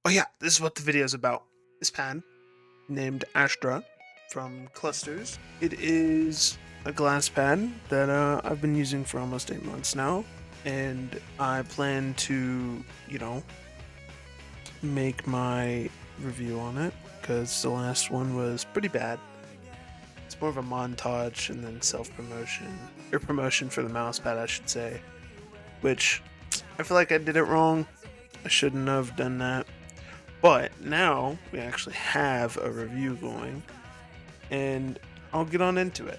Oh yeah, this is what the video is about. This pad, named Astra from Clustrs. It is a glass pad that I've been using for almost 8 months now, and I plan to, make my review on it because the last one was pretty bad. It's more of a montage and then self-promotion, or promotion for the mouse pad, I should say, which I feel like I did it wrong. I shouldn't have done that. But now we actually have a review going, and I'll get on into it.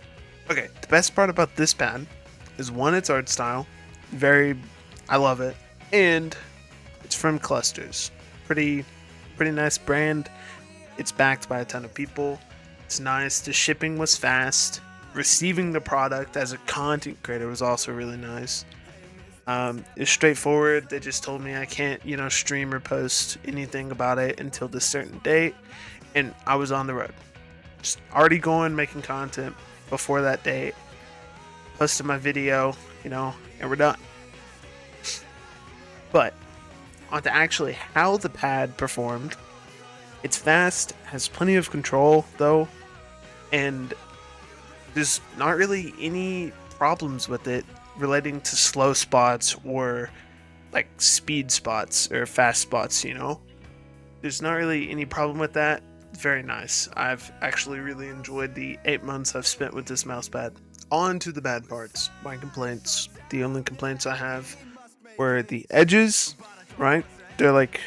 Okay, the best part about this pad is one, its art style. I love it. And it's from Clustrs. Pretty nice brand. It's backed by a ton of people. It's nice. The shipping was fast. Receiving the product as a content creator was also really nice. It's straightforward. They just told me I can't, stream or post anything about it until this certain date, and I was on the road. Just already going, making content before that date, posted my video, and we're done. But on to actually how the pad performed. It's fast, has plenty of control though, and there's not really any problems with it relating to slow spots or like speed spots or fast spots. There's not really any problem with that. Very nice. I've actually really enjoyed the 8 months I've spent with this mouse pad. On to the bad parts. My complaints. The only complaints I have were the edges, right? They're like,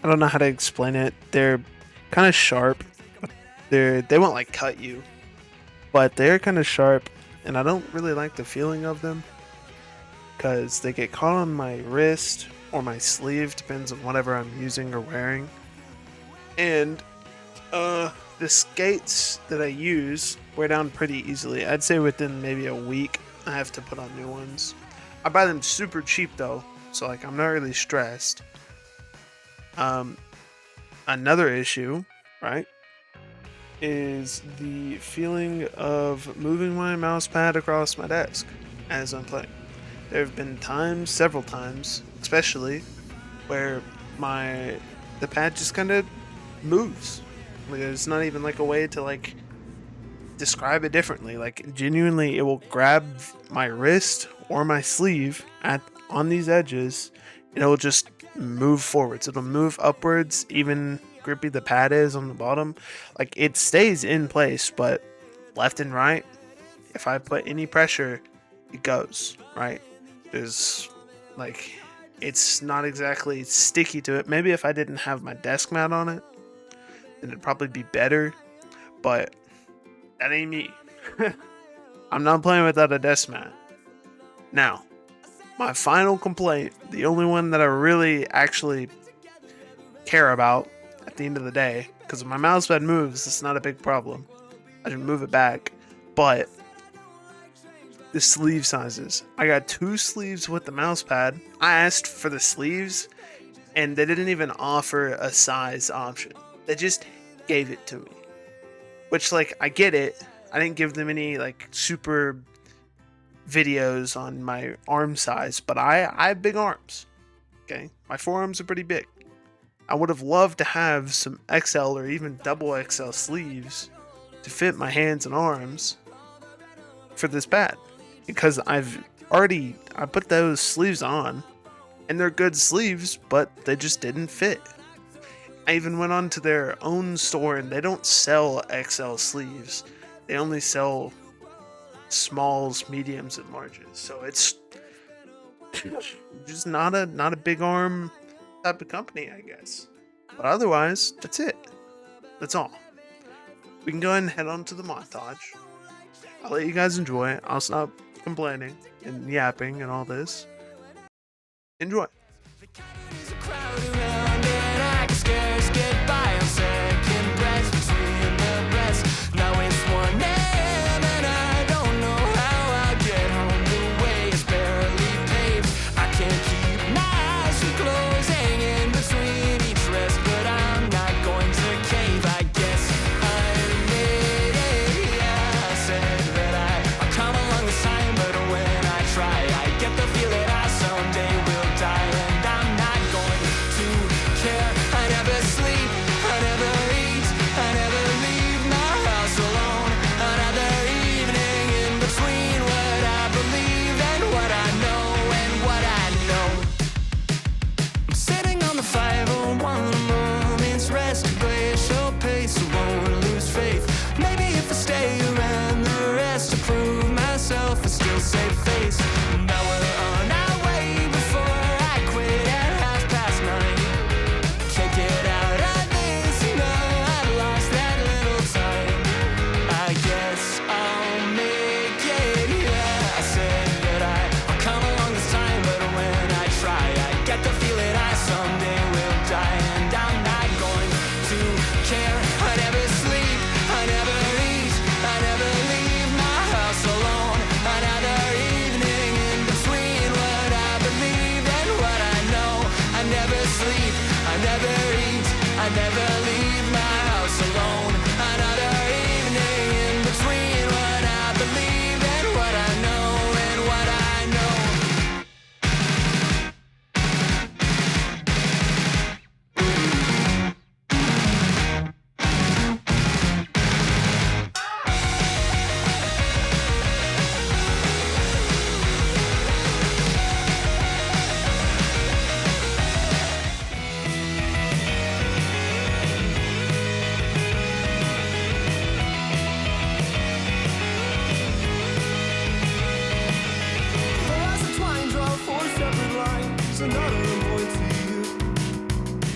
I don't know how to explain it. They're kind of sharp. They won't like cut you, but they're kind of sharp, and I don't really like the feeling of them because they get caught on my wrist or my sleeve, depends on whatever I'm using or wearing. And the skates that I use wear down pretty easily. I'd say within maybe a week I have to put on new ones. I buy them super cheap though, so like I'm not really stressed. Another issue, right, is the feeling of moving my mouse pad across my desk as I'm playing. There have been times, several times, especially, where the pad just kind of moves. Like, there's not even like a way to like describe it differently. Like genuinely, it will grab my wrist or my sleeve on these edges, and it will just move forwards. It'll move upwards, even grippy the pad is on the bottom. Like it stays in place, but left and right, if I put any pressure, it goes, right? There's like, it's not exactly sticky to it. Maybe if I didn't have my desk mat on it, then it'd probably be better, but that ain't me. I'm not playing without a desk mat. Now, my final complaint, the only one that I really actually care about at the end of the day, because if my mouse pad moves, it's not a big problem. I can move it back, but the sleeve sizes. I got 2 sleeves with the mouse pad. I asked for the sleeves, and they didn't even offer a size option. They just gave it to me, which, like, I get it. I didn't give them any like super videos on my arm size, but I have big arms. Okay, my forearms are pretty big. I would have loved to have some XL or even double XL sleeves to fit my hands and arms for this pad, because I put those sleeves on, and they're good sleeves, but they just didn't fit. I even went on to their own store, and they don't sell XL sleeves. They only sell smalls, mediums, and larges. So it's just not a big arm type of company, I guess. But otherwise, that's it. That's all. We can go ahead and head on to the montage. I'll let you guys enjoy it. I'll stop complaining and yapping and all this. Enjoy. I get the feeling I someday will die, and I'm not going to I never leave my house alone. Another evening in between what I believe and what I know and what I know.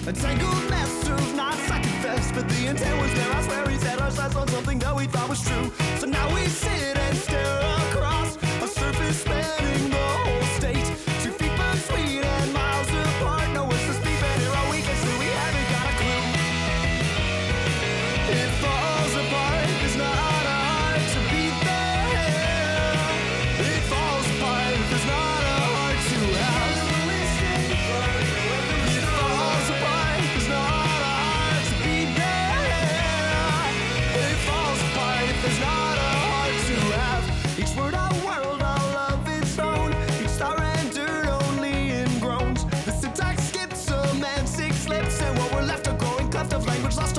A tangled mess of knots I confess, but the intent was there. I swear he set our sights on something that we thought was true. So now we sit and stare across a surface spanning the whole state. 2 feet between and miles apart. No worse to speak, but here all we can see we haven't got a clue. It falls apart. There's not a heart to beat there. It falls apart. There's not a heart to have. Each word a world all of its own. Each star rendered only in groans. The syntax skips, semantic slips, and what we're left a growing cleft of language lost